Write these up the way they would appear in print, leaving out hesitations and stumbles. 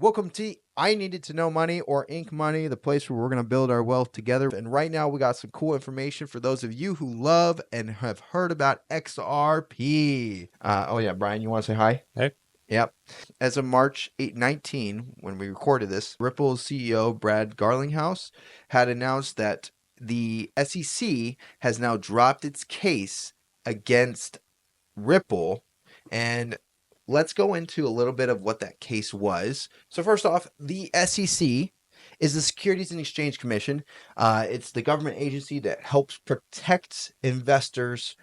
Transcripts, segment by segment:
Welcome to I Needed to Know Money, or Ink Money, the place where we're going to build our wealth together. And right now we got some cool information for those of you who love and have heard about XRP. Oh yeah, Brian, you want to say hi? Hey. Yep. As of March 19, when we recorded this, Ripple's CEO Brad Garlinghouse had announced that the SEC has now dropped its case against Ripple, and let's go into a little bit of what that case was. So first off, the SEC is the Securities and Exchange Commission. It's the government agency that helps protect investors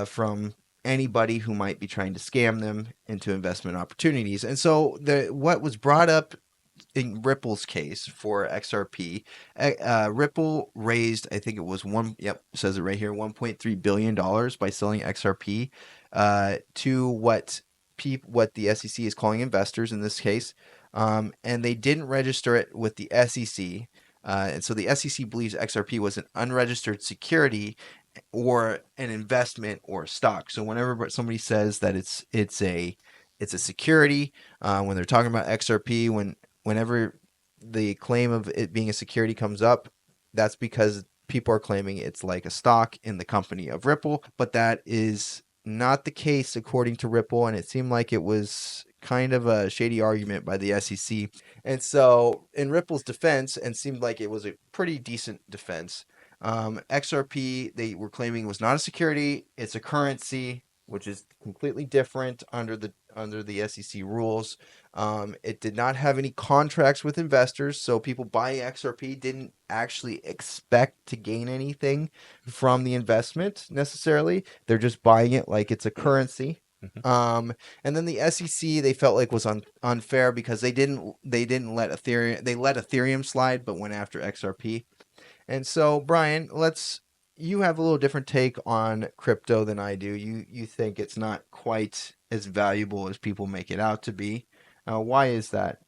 from anybody who might be trying to scam them into investment opportunities. And so what was brought up in Ripple's case for XRP, Ripple raised, I think it was says it right here, $1.3 billion by selling XRP to what the SEC is calling investors in this case, and they didn't register it with the SEC, and so the SEC believes XRP was an unregistered security or an investment or a stock. So whenever somebody says that it's a security, when they're talking about XRP, whenever the claim of it being a security comes up, that's because people are claiming it's like a stock in the company of Ripple, but that is not the case according to Ripple, and it seemed like it was kind of a shady argument by the SEC. And so in Ripple's defense, and seemed like it was a pretty decent defense, XRP, they were claiming, was not a security, it's a currency, which is completely different under the SEC rules. It did not have any contracts with investors, so people buying XRP didn't actually expect to gain anything from the investment necessarily. They're just buying it like it's a currency. And then the SEC, they felt like was unfair because they didn't let Ethereum slide, but went after XRP. And so, Brian, you have a little different take on crypto than I do. You think it's not quite as valuable as people make it out to be. Why is that?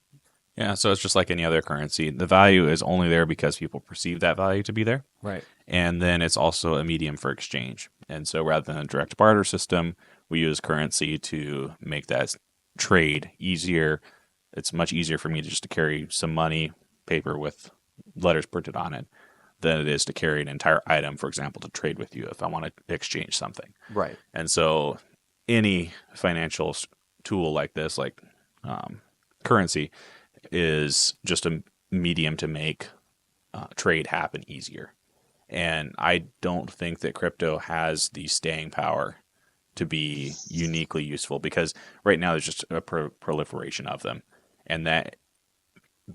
Yeah, so it's just like any other currency. The value is only there because people perceive that value to be there. Right. And then it's also a medium for exchange. And so rather than a direct barter system, we use currency to make that trade easier. It's much easier for me just to carry some money, paper with letters printed on it, than it is to carry an entire item, for example, to trade with you if I want to exchange something. Right. And so any financial tool like this, like currency, is just a medium to make trade happen easier. And I don't think that crypto has the staying power to be uniquely useful, because right now there's just a proliferation of them. And that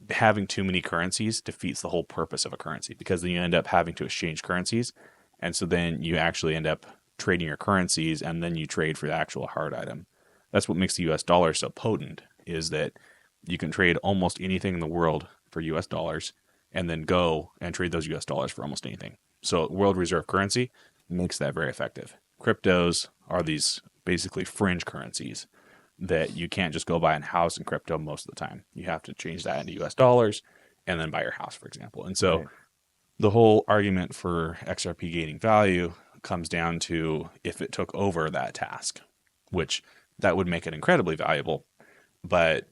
having too many currencies defeats the whole purpose of a currency, because then you end up having to exchange currencies. And so then you actually end up trading your currencies, and then you trade for the actual hard item. That's what makes the US dollar so potent, is that you can trade almost anything in the world for US dollars and then go and trade those US dollars for almost anything. So world reserve currency makes that very effective. Cryptos are these basically fringe currencies that you can't just go buy a house in crypto most of the time. You have to change that into US dollars and then buy your house, for example. And so the whole argument for XRP gaining value comes down to if it took over that task, which that would make it incredibly valuable, but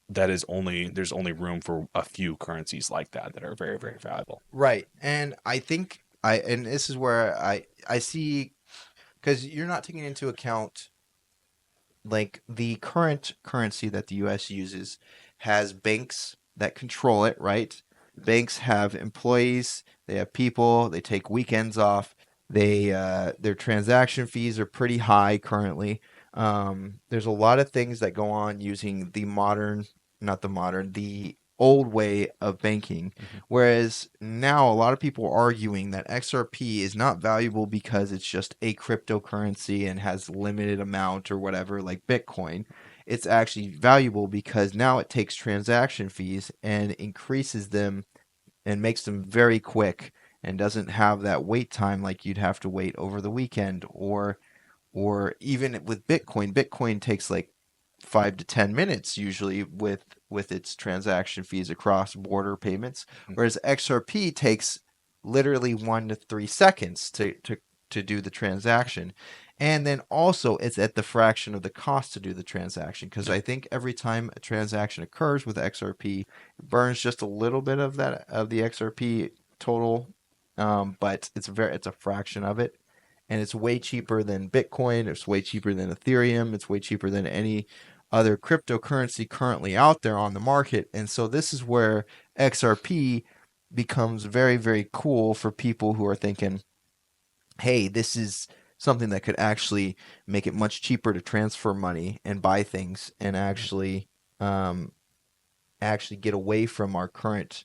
there's only room for a few currencies like that are very, very valuable. Right. And I think and this is where I see, because you're not taking into account, like, the current currency that the US uses has banks that control it, right? Banks have employees, they have people, they take weekends off. Their transaction fees are pretty high currently. There's a lot of things that go on using the old way of banking. Whereas now a lot of people are arguing that XRP is not valuable because it's just a cryptocurrency and has limited amount or whatever, like Bitcoin. It's actually valuable because now it takes transaction fees and increases them and makes them very quick, and doesn't have that wait time like you'd have to wait over the weekend, or even with Bitcoin. Bitcoin takes like 5 to 10 minutes usually with its transaction fees across border payments, whereas XRP takes literally 1 to 3 seconds to do the transaction. And then also it's at the fraction of the cost to do the transaction, because Yep. I think every time a transaction occurs with XRP, it burns just a little bit of that of the XRP total, but it's a fraction of it, and it's way cheaper than Bitcoin. It's way cheaper than Ethereum. It's way cheaper than any other cryptocurrency currently out there on the market. And so this is where XRP becomes very, very cool for people who are thinking, hey, this is something that could actually make it much cheaper to transfer money and buy things, and um, actually get away from our current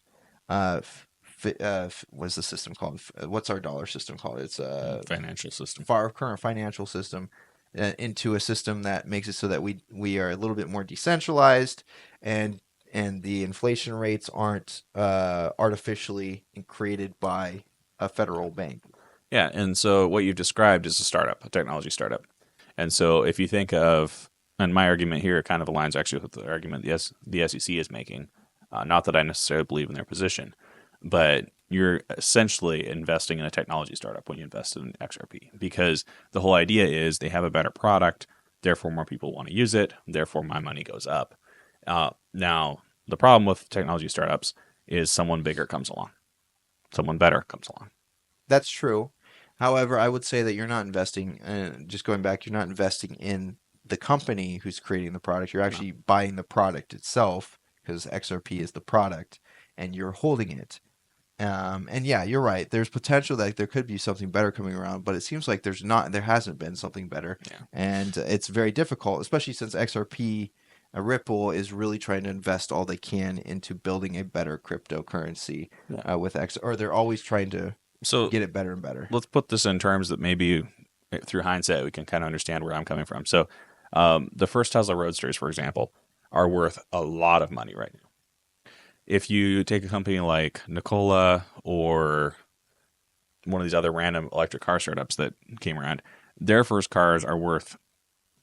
what's the system called? What's our dollar system called? It's Financial system. our current financial system, into a system that makes it so that we are a little bit more decentralized, and the inflation rates aren't artificially created by a federal bank. Yeah, and so what you've described is a startup, a technology startup. And so if you think of, and my argument here kind of aligns actually with the argument the SEC is making. Not that I necessarily believe in their position, but you're essentially investing in a technology startup when you invest in XRP, because the whole idea is they have a better product, therefore more people want to use it, therefore my money goes up. Now, the problem with technology startups is someone bigger comes along, someone better comes along. That's true. However, I would say that you're not investing, just going back, you're not investing in the company who's creating the product. You're No. actually buying the product itself, because XRP is the product and you're holding it. And yeah, you're right. There's potential that there could be something better coming around, but it seems like there hasn't been something better. Yeah. And it's very difficult, especially since XRP, Ripple is really trying to invest all they can into building a better cryptocurrency, Yeah. with X, or they're always trying to So get it better and better. let's put this in terms that maybe through hindsight we can kind of understand where I'm coming from. So the first Tesla Roadsters, for example, are worth a lot of money right now. If you take a company like Nikola or one of these other random electric car startups that came around, their first cars are worth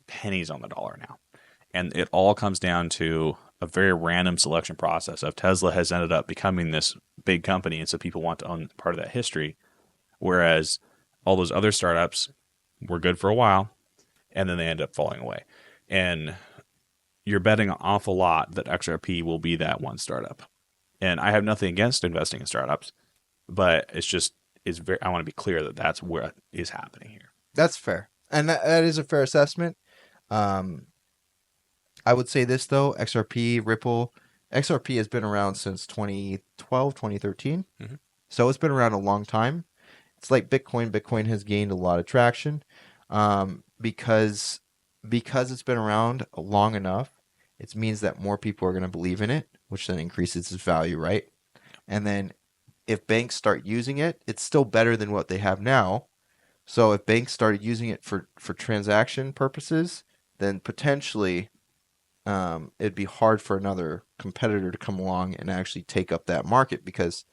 pennies on the dollar now. And it all comes down to a very random selection process of Tesla has ended up becoming this big company, and so people want to own part of that history. Whereas all those other startups were good for a while, and then they end up falling away. And you're betting an awful lot that XRP will be that one startup. And I have nothing against investing in startups, but I want to be clear that that's what is happening here. That's fair. And that is a fair assessment. Um, I would say this though, XRP, Ripple, XRP has been around since 2012, 2013. Mm-hmm. So it's been around a long time. It's like Bitcoin. Bitcoin has gained a lot of traction, because it's been around long enough. It means that more people are going to believe in it, which then increases its value, right? And then if banks start using it, it's still better than what they have now. So if banks started using it for transaction purposes, then potentially, it'd be hard for another competitor to come along and actually take up that market, because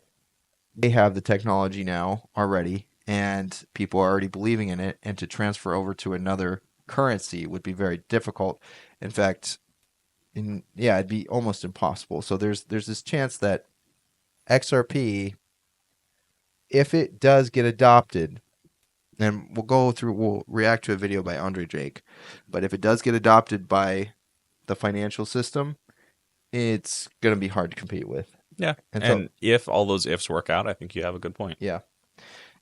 they have the technology now already and people are already believing in it. And to transfer over to another currency would be very difficult. In fact, it'd be almost impossible. So there's this chance that XRP, if it does get adopted, and we'll react to a video by Andre Jake, but if it does get adopted by the financial system, it's going to be hard to compete with. Yeah. And so, And if all those ifs work out, I think you have a good point. yeah.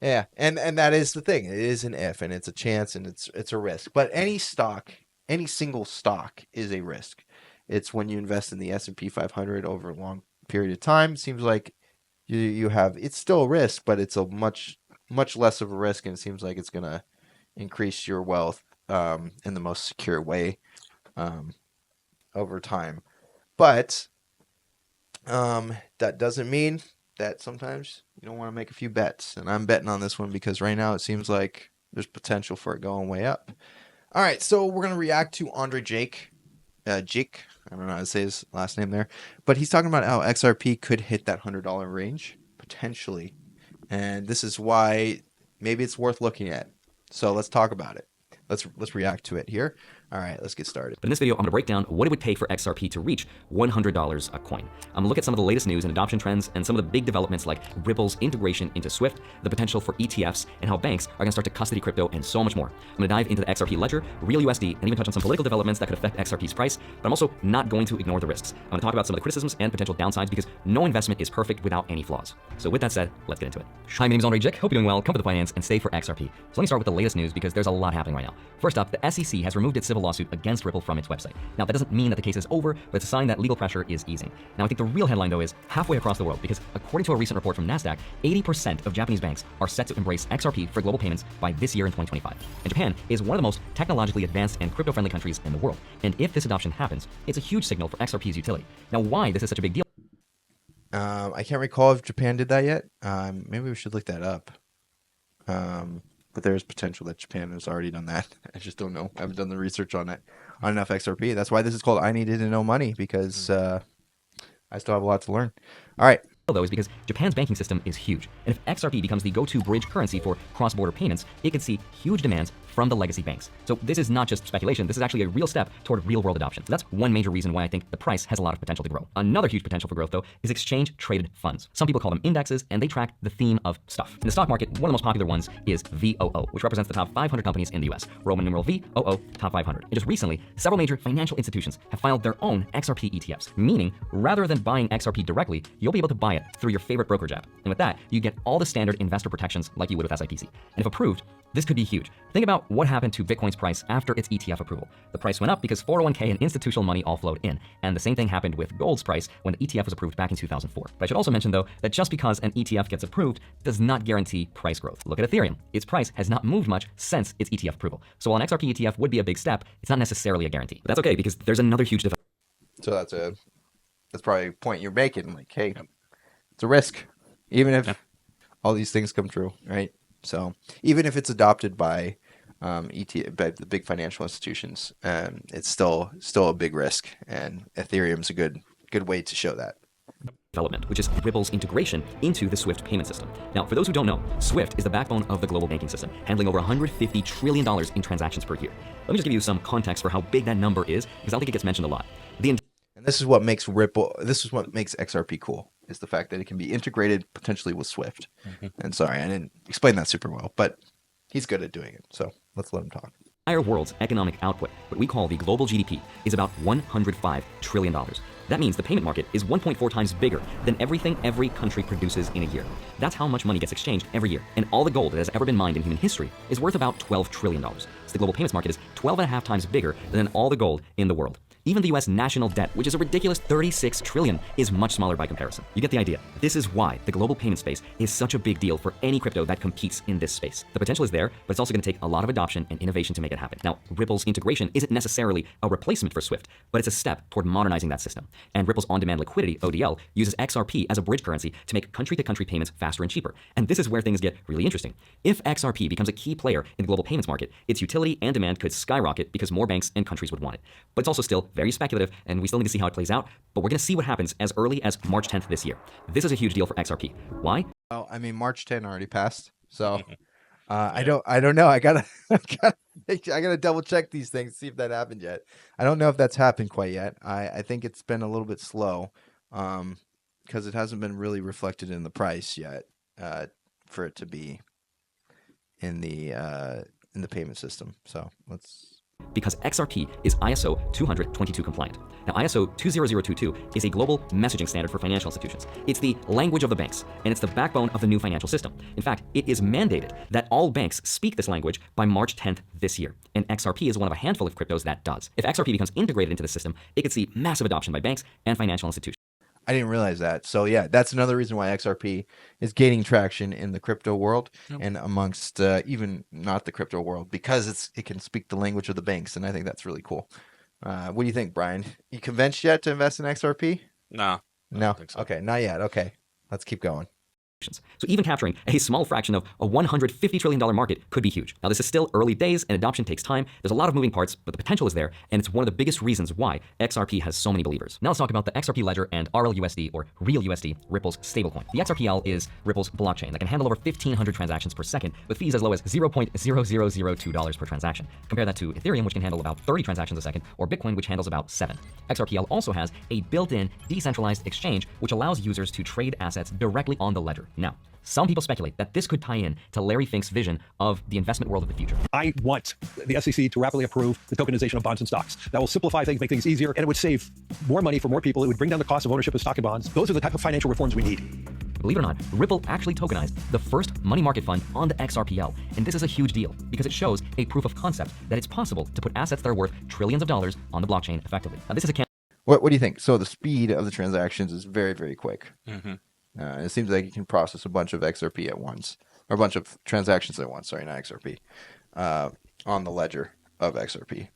Yeah, and that is the thing. It is an if, and it's a chance, and it's a risk. But any stock, any single stock is a risk. It's when you invest in the S&P 500 over a long period of time. It seems like you have, it's still a risk, but it's a much less of a risk, and it seems like it's gonna increase your wealth, in the most secure way, um, over time. But that doesn't mean that sometimes you don't want to make a few bets. And I'm betting on this one because right now it seems like there's potential for it going way up. All right, so we're going to react to Andre Jake. Jake, I don't know how to say his last name there. But he's talking about how XRP could hit that $100 range, potentially. And this is why maybe it's worth looking at. So let's talk about it. Let's react to it here. All right, let's get started. But in this video, I'm going to break down what it would take for XRP to reach $100 a coin. I'm going to look at some of the latest news and adoption trends and some of the big developments like Ripple's integration into SWIFT, the potential for ETFs, and how banks are going to start to custody crypto, and so much more. I'm going to dive into the XRP Ledger, real USD, and even touch on some political developments that could affect XRP's price, but I'm also not going to ignore the risks. I'm going to talk about some of the criticisms and potential downsides because no investment is perfect without any flaws. So with that said, let's get into it. Hi, my name is Andre Jick. Hope you're doing well. Come for the finance and stay for XRP. So let me start with the latest news because there's a lot happening right now. First up, the SEC has removed its civil lawsuit against Ripple from its website. Now, that doesn't mean that the case is over, but it's a sign that legal pressure is easing. Now, I think the real headline, though, is halfway across the world because according to a recent report from NASDAQ, 80% of Japanese banks are set to embrace XRP for global payments by this year in 2025. And Japan is one of the most technologically advanced and crypto-friendly countries in the world. And if this adoption happens, it's a huge signal for XRP's utility. Now, why this is such a big deal? I can't recall if Japan did that yet. Maybe we should look that up. But there's potential that Japan has already done that. I just don't know. I haven't done the research on it, on enough XRP. That's why this is called I Needed to Know Money, because I still have a lot to learn. All right. Though is because Japan's banking system is huge. And if XRP becomes the go-to bridge currency for cross-border payments, it could see huge demands from the legacy banks. So this is not just speculation, this is actually a real step toward real-world adoption. So that's one major reason why I think the price has a lot of potential to grow. Another huge potential for growth, though, is exchange-traded funds. Some people call them indexes, and they track the theme of stuff. In the stock market, one of the most popular ones is VOO, which represents the top 500 companies in the US. Roman numeral VOO, top 500. And just recently, several major financial institutions have filed their own XRP ETFs, meaning rather than buying XRP directly, you'll be able to buy it through your favorite brokerage app. And with that, you get all the standard investor protections like you would with SIPC. And if approved, this could be huge. Think about what happened to Bitcoin's price after its ETF approval. The price went up because 401k and institutional money all flowed in. And the same thing happened with gold's price when the ETF was approved back in 2004. But I should also mention, though, that just because an ETF gets approved does not guarantee price growth. Look at Ethereum. Its price has not moved much since its ETF approval. So while an XRP ETF would be a big step, it's not necessarily a guarantee. But that's okay because there's another huge development. So that's probably a point you're making. Like, hey, it's a risk, even if all these things come true, right? So even if it's adopted by by the big financial institutions, it's still a big risk, and Ethereum's a good way to show that. Development, which is Ripple's integration into the SWIFT payment system. Now, for those who don't know, SWIFT is the backbone of the global banking system, handling over $150 trillion in transactions per year. Let me just give you some context for how big that number is, because I don't think it gets mentioned a lot. And this is what makes XRP cool, is the fact that it can be integrated potentially with SWIFT. And sorry, I didn't explain that super well, but he's good at doing it. So let's let him talk. The entire world's economic output, what we call the global GDP, is about $105 trillion. That means the payment market is 1.4 times bigger than everything every country produces in a year. That's how much money gets exchanged every year. And all the gold that has ever been mined in human history is worth about $12 trillion. So the global payments market is 12.5 times bigger than all the gold in the world. Even the US national debt, which is a ridiculous $36 trillion, is much smaller by comparison. You get the idea. This is why the global payment space is such a big deal for any crypto that competes in this space. The potential is there, but it's also going to take a lot of adoption and innovation to make it happen. Now, Ripple's integration isn't necessarily a replacement for SWIFT, but it's a step toward modernizing that system. And Ripple's on-demand liquidity, ODL, uses XRP as a bridge currency to make country-to-country payments faster and cheaper. And this is where things get really interesting. If XRP becomes a key player in the global payments market, its utility and demand could skyrocket because more banks and countries would want it. But it's also still very speculative, and we still need to see how it plays out, but we're going to see what happens as early as March 10th this year. This is a huge deal for XRP. Why? Well, I mean, March 10 already passed, so I don't know. I gotta double check these things, see if that happened yet. I don't know if that's happened quite yet. I think it's been a little bit slow, because it hasn't been really reflected in the price yet, for it to be in the payment system. So let's. Because XRP is ISO 20022 compliant. Now, ISO 20022 is a global messaging standard for financial institutions. It's the language of the banks, and it's the backbone of the new financial system. In fact, it is mandated that all banks speak this language by March 10th this year, and XRP is one of a handful of cryptos that does. If XRP becomes integrated into the system, it could see massive adoption by banks and financial institutions. I didn't realize that. So yeah, that's another reason why XRP is gaining traction in the crypto world and amongst even not the crypto world, because it can speak the language of the banks, and I think that's really cool. What do you think, Brian? You convinced yet to invest in XRP? No. No. Think so. Okay, not yet. Okay, let's keep going. So even capturing a small fraction of a $150 trillion market could be huge. Now, this is still early days and adoption takes time. There's a lot of moving parts, but the potential is there, and it's one of the biggest reasons why XRP has so many believers. Now let's talk about the XRP Ledger and RLUSD, or Real USD, Ripple's stablecoin. The XRPL is Ripple's blockchain that can handle over 1,500 transactions per second with fees as low as $0.0002 per transaction. Compare that to Ethereum, which can handle about 30 transactions a second, or Bitcoin, which handles about 7. XRPL also has a built-in decentralized exchange, which allows users to trade assets directly on the ledger. Now, some people speculate that this could tie in to Larry Fink's vision of the investment world of the future. I want the SEC to rapidly approve the tokenization of bonds and stocks. That will simplify things, make things easier, and it would save more money for more people. It would bring down the cost of ownership of stock and bonds. Those are the type of financial reforms we need. Believe it or not, Ripple actually tokenized the first money market fund on the XRPL. And this is a huge deal because it shows a proof of concept that it's possible to put assets that are worth trillions of dollars on the blockchain effectively. Now, this is a What do you think? So the speed of the transactions is very, very quick. Mm-hmm. It seems like you can process a bunch of XRP at once, or a bunch of transactions at once. Sorry, not XRP, on the ledger of XRP.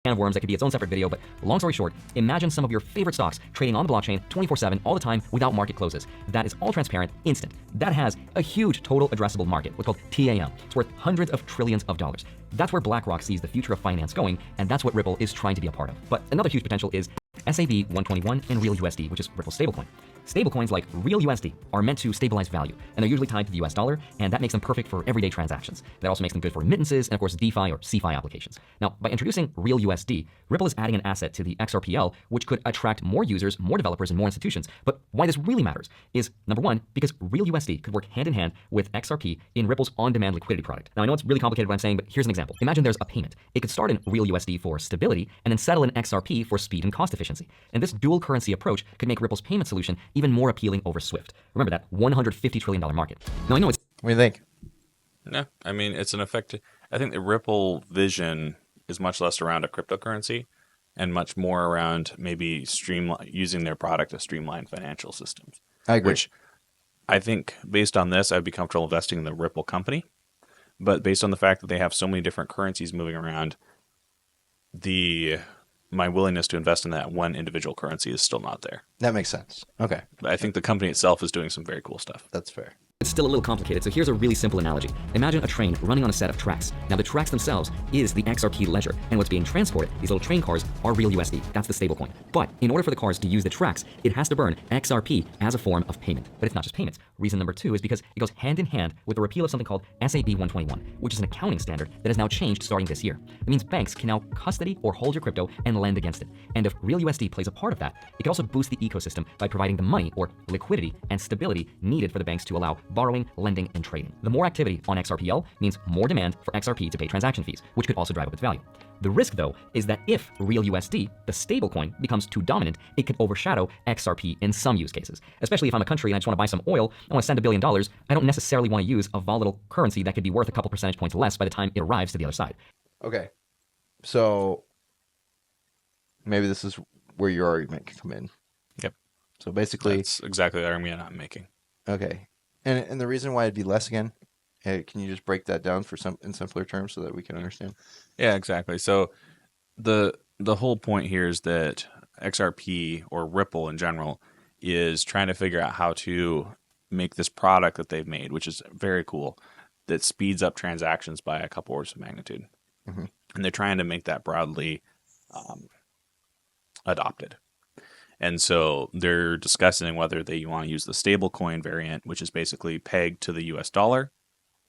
Can of worms that could be its own separate video, but long story short, imagine some of your favorite stocks trading on the blockchain 24/7 all the time without market closes. That is all transparent, instant. That has a huge total addressable market, what's called TAM. It's worth hundreds of trillions of dollars. That's where BlackRock sees the future of finance going, and that's what Ripple is trying to be a part of. But another huge potential is SAB 121 and Real USD, which is Ripple's stablecoin. Stablecoins like Real USD are meant to stabilize value, and they're usually tied to the US dollar, and that makes them perfect for everyday transactions. That also makes them good for remittances and, of course, DeFi or CeFi applications. Now, by introducing Real USD, Ripple is adding an asset to the XRPL, which could attract more users, more developers, and more institutions. But why this really matters is, number one, because Real USD could work hand in hand with XRP in Ripple's on-demand liquidity product. Now, I know it's really complicated what I'm saying, but here's an example. Imagine there's a payment. It could start in Real USD for stability and then settle in XRP for speed and cost efficiency. And this dual currency approach could make Ripple's payment solution even more appealing over Swift. Remember that $150 trillion market. Now, I know it's... What do you think? No, I mean, it's an effective. I think the Ripple vision is much less around a cryptocurrency and much more around maybe using their product to streamline financial systems. I agree. Which I think, based on this, I'd be comfortable investing in the Ripple company. But based on the fact that they have so many different currencies moving around, my willingness to invest in that one individual currency is still not there. That makes sense. Okay. But I think the company itself is doing some very cool stuff. That's fair. It's still a little complicated, so here's a really simple analogy. Imagine a train running on a set of tracks. Now, the tracks themselves is the XRP Ledger, and what's being transported, these little train cars, are Real USD. That's the stablecoin. But in order for the cars to use the tracks, it has to burn XRP as a form of payment. But it's not just payments. Reason number two is because it goes hand in hand with the repeal of something called SAB 121, which is an accounting standard that has now changed starting this year. It means banks can now custody or hold your crypto and lend against it. And if Real USD plays a part of that, it can also boost the ecosystem by providing the money or liquidity and stability needed for the banks to allow borrowing, lending, and trading. The more activity on XRPL means more demand for XRP to pay transaction fees, which could also drive up its value. The risk, though, is that if Real USD, the stablecoin, becomes too dominant, it could overshadow XRP in some use cases. Especially if I'm a country and I just want to buy some oil, I want to send $1 billion, I don't necessarily want to use a volatile currency that could be worth a couple percentage points less by the time it arrives to the other side. Okay. So maybe this is where your argument can come in. Yep. So basically... That's exactly the argument I'm making. Okay. And the reason why it'd be less again, can you just break that down in simpler terms so that we can understand? Yeah, exactly. So the whole point here is that XRP, or Ripple in general, is trying to figure out how to make this product that they've made, which is very cool, that speeds up transactions by a couple orders of magnitude. Mm-hmm. And they're trying to make that broadly adopted. And so they're discussing whether they want to use the stablecoin variant, which is basically pegged to the US dollar,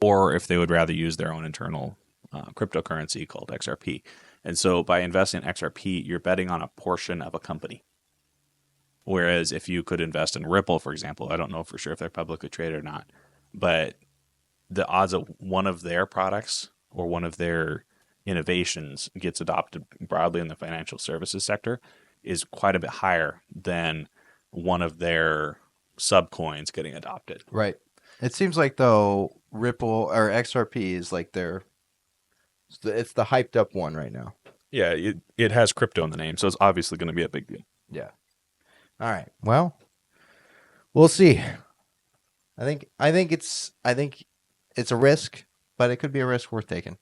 or if they would rather use their own internal cryptocurrency called XRP. And so by investing in XRP, you're betting on a portion of a company. Whereas if you could invest in Ripple, for example, I don't know for sure if they're publicly traded or not, but the odds of one of their products or one of their innovations gets adopted broadly in the financial services sector is quite a bit higher than one of their subcoins getting adopted. Right. It seems like, though, Ripple or XRP is like it's the hyped up one right now. Yeah, it has crypto in the name, so it's obviously going to be a big deal. Yeah. All right. Well, we'll see. I think it's a risk, but it could be a risk worth taking.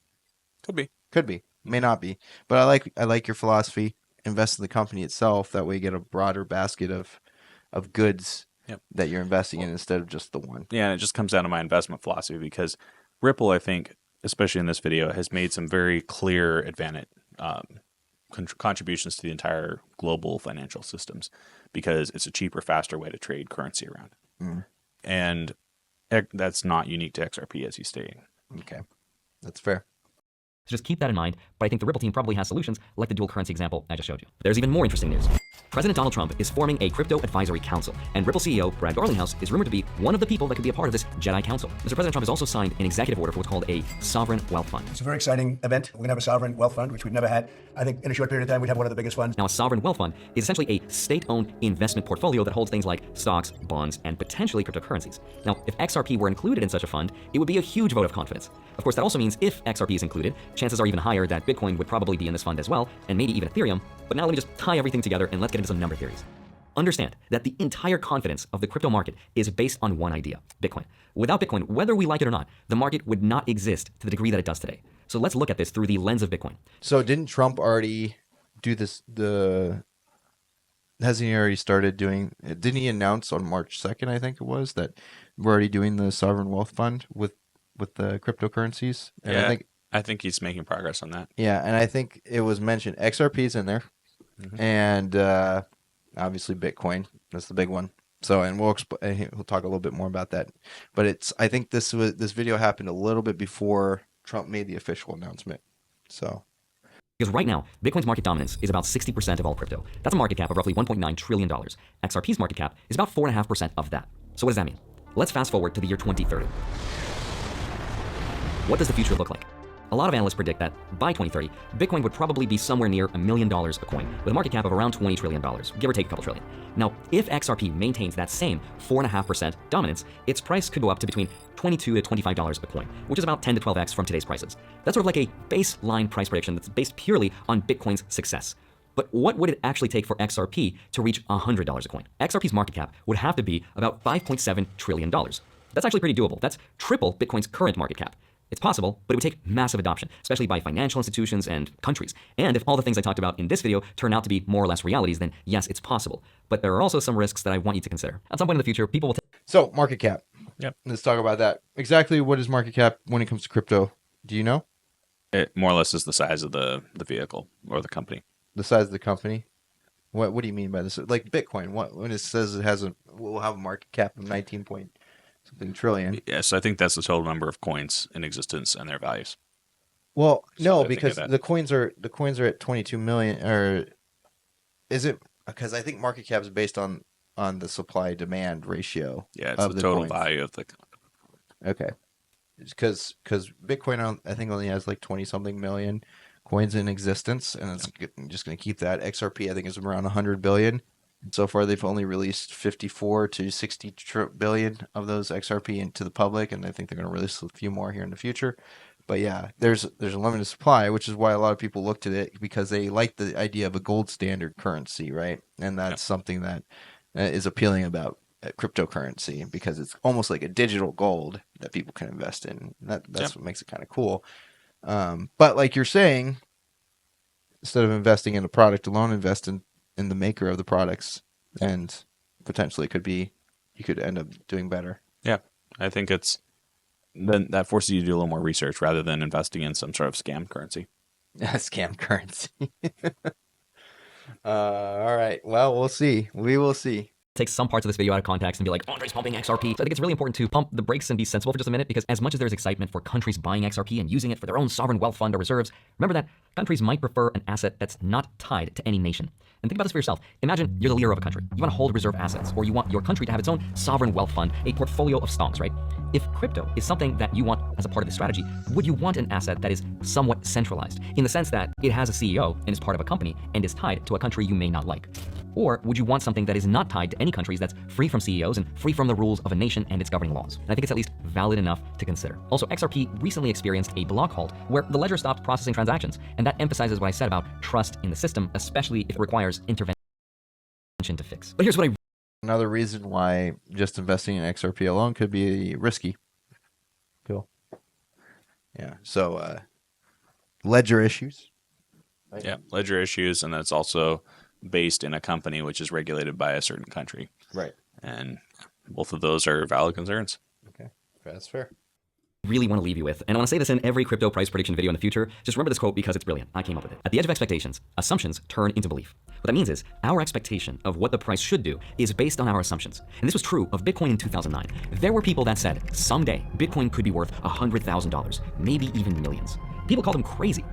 Could be. May not be. But I like your philosophy. Invest in the company itself. That way you get a broader basket of goods Yep. that you're investing in instead of just the one. Yeah, and it just comes down to my investment philosophy because Ripple, I think, especially in this video, has made some very clear advantage contributions to the entire global financial systems because it's a cheaper, faster way to trade currency around. Mm. And that's not unique to XRP, as he's stating. Okay, that's fair. So just keep that in mind, but I think the Ripple team probably has solutions like the dual currency example I just showed you. There's even more interesting news. President Donald Trump is forming a crypto advisory council, and Ripple CEO Brad Garlinghouse is rumored to be one of the people that could be a part of this Jedi Council. Mr. President Trump has also signed an executive order for what's called a sovereign wealth fund. It's a very exciting event. We're going to have a sovereign wealth fund, which we've never had. I think in a short period of time, we'd have one of the biggest funds. Now, a sovereign wealth fund is essentially a state-owned investment portfolio that holds things like stocks, bonds, and potentially cryptocurrencies. Now, if XRP were included in such a fund, it would be a huge vote of confidence. Of course, that also means if XRP is included, chances are even higher that Bitcoin would probably be in this fund as well, and maybe even Ethereum. But now let me just tie everything together and let's get into some number theories. Understand that the entire confidence of the crypto market is based on one idea, Bitcoin. Without Bitcoin, whether we like it or not, the market would not exist to the degree that it does today. So let's look at this through the lens of Bitcoin. So didn't Trump already do this? Hasn't he already started doing? Didn't he announce on March 2nd, I think it was, that we're already doing the sovereign wealth fund with the cryptocurrencies? And Yeah, I think he's making progress on that. Yeah, and I think it was mentioned XRP's in there, and obviously Bitcoin. That's the big one. So, and we'll talk a little bit more about that. But I think this video happened a little bit before Trump made the official announcement. So, because right now, Bitcoin's market dominance is about 60% of all crypto. That's a market cap of roughly $1.9 trillion. XRP's market cap is about 4.5% of that. So what does that mean? Let's fast forward to the year 2030. What does the future look like? A lot of analysts predict that by 2030, Bitcoin would probably be somewhere near $1 million a coin, with a market cap of around $20 trillion, give or take a couple trillion. Now, if XRP maintains that same 4.5% dominance, its price could go up to between $22 to $25 a coin, which is about 10 to 12x from today's prices. That's sort of like a baseline price prediction that's based purely on Bitcoin's success. But what would it actually take for XRP to reach $100 a coin? XRP's market cap would have to be about $5.7 trillion. That's actually pretty doable. That's triple Bitcoin's current market cap. It's possible, but it would take massive adoption, especially by financial institutions and countries. And if all the things I talked about in this video turn out to be more or less realities, then yes, it's possible. But there are also some risks that I want you to consider. At some point in the future, people will so market cap. Yep. Let's talk about that. Exactly what is market cap when it comes to crypto? Do you know? It more or less is the size of the vehicle or the company. The size of the company? What do you mean by this? Like Bitcoin, when it says it will have a market cap of 19 point something trillion. Yes, I think that's the total number of coins in existence and their values. Well, So no, I think because of that. the coins are at 22 million, or is it? Because I think market cap is based on the supply demand ratio. Yeah, it's of the total coins. value of the. Okay, because Bitcoin I think only has like 20 something million coins in existence, and it's just going to keep that. XRP I think is around 100 billion. So far, they've only released 54 to 60 billion of those XRP into the public, and I think they're going to release a few more here in the future. But yeah, there's a limited supply, which is why a lot of people looked at it because they like the idea of a gold standard currency, right? And that's something that is appealing about cryptocurrency because it's almost like a digital gold that people can invest in. That's what makes it kind of cool. But like you're saying, instead of investing in the product alone, invest in the maker of the products, and potentially you could end up doing better. Yeah, I think then that forces you to do a little more research rather than investing in some sort of scam currency. Scam currency. All right. Well, we'll see. We will see. take some parts of this video out of context and be like, Andre's pumping XRP. So I think it's really important to pump the brakes and be sensible for just a minute, because as much as there's excitement for countries buying XRP and using it for their own sovereign wealth fund or reserves, remember that countries might prefer an asset that's not tied to any nation. And think about this for yourself. Imagine you're the leader of a country. You want to hold reserve assets, or you want your country to have its own sovereign wealth fund, a portfolio of stocks, right? If crypto is something that you want as a part of the strategy, would you want an asset that is somewhat centralized, in the sense that it has a CEO and is part of a company and is tied to a country you may not like? Or would you want something that is not tied to any countries, that's free from CEOs and free from the rules of a nation and its governing laws? And I think it's at least valid enough to consider. Also, XRP recently experienced a block halt where the ledger stopped processing transactions, and that emphasizes what I said about trust in the system, especially if it requires intervention to fix. But here's what I... Another reason why just investing in XRP alone could be risky. Cool. Yeah. So, ledger issues. Right? Yeah, ledger issues, and that's also based in a company which is regulated by a certain country. Right. And both of those are valid concerns. Okay, that's fair. Really want to leave you with, and I want to say this in every crypto price prediction video in the future, just remember this quote because it's brilliant. I came up with it. At the edge of expectations, assumptions turn into belief. What that means is our expectation of what the price should do is based on our assumptions. And this was true of Bitcoin in 2009. There were people that said someday Bitcoin could be worth $100,000, maybe even millions. People called them crazy,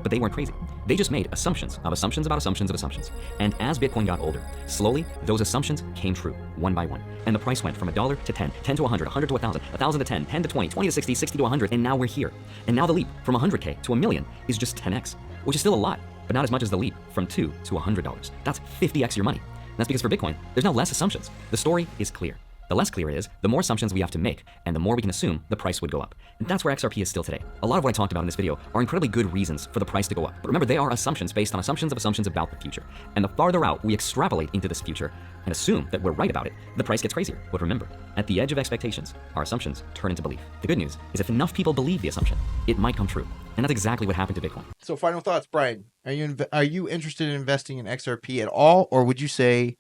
but they weren't crazy. They just made assumptions of assumptions about assumptions of assumptions. And as Bitcoin got older, slowly those assumptions came true one by one. And the price went from $1 to 10, 10 to 100, 100 to 1,000, 1,000 to 10, 10 to 20, 20 to 60, 60 to 100, and now we're here. And now the leap from 100K to $1 million is just 10x, which is still a lot, but not as much as the leap from $2 to $100. That's 50x your money. And that's because for Bitcoin, there's now less assumptions. The story is clear. The less clear it is, the more assumptions we have to make, and the more we can assume the price would go up. And that's where XRP is still today. A lot of what I talked about in this video are incredibly good reasons for the price to go up. But remember, they are assumptions based on assumptions of assumptions about the future. And the farther out we extrapolate into this future and assume that we're right about it, the price gets crazier. But remember, at the edge of expectations, our assumptions turn into belief. The good news is if enough people believe the assumption, it might come true. And that's exactly what happened to Bitcoin. So final thoughts, Brian. Are you interested in investing in XRP at all, or would you say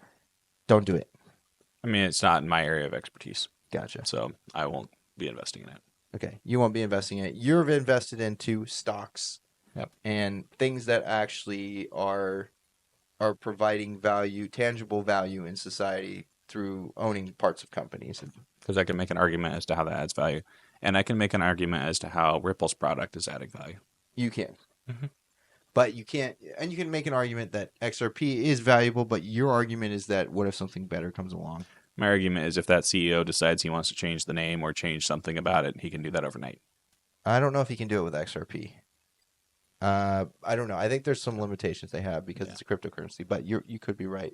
don't do it? I mean, it's not in my area of expertise. Gotcha. So I won't be investing in it. Okay. You won't be investing in it. You're invested into stocks. Yep. And things that actually are providing value, tangible value in society through owning parts of companies. Because I can make an argument as to how that adds value. And I can make an argument as to how Ripple's product is adding value. You can. Mm-hmm. But you can't, and you can make an argument that XRP is valuable, but your argument is that what if something better comes along? My argument is if that CEO decides he wants to change the name or change something about it, he can do that overnight. I don't know if he can do it with XRP. I don't know. I think there's some limitations they have because it's a cryptocurrency, but you could be right.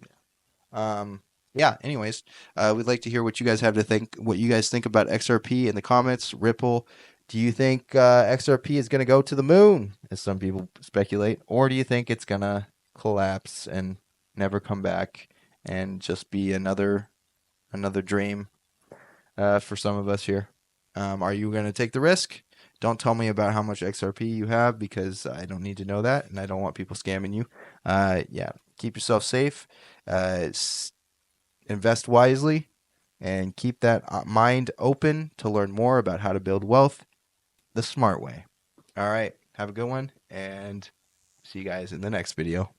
Yeah, anyways, we'd like to hear what you guys have to think, what you guys think about XRP in the comments. Ripple, do you think XRP is going to go to the moon, as some people speculate, or do you think it's going to collapse and never come back and just be another dream for some of us here? Are you going to take the risk? Don't tell me about how much XRP you have because I don't need to know that, and I don't want people scamming you. Yeah, keep yourself safe, invest wisely, and keep that mind open to learn more about how to build wealth the smart way. All right, have a good one, and see you guys in the next video.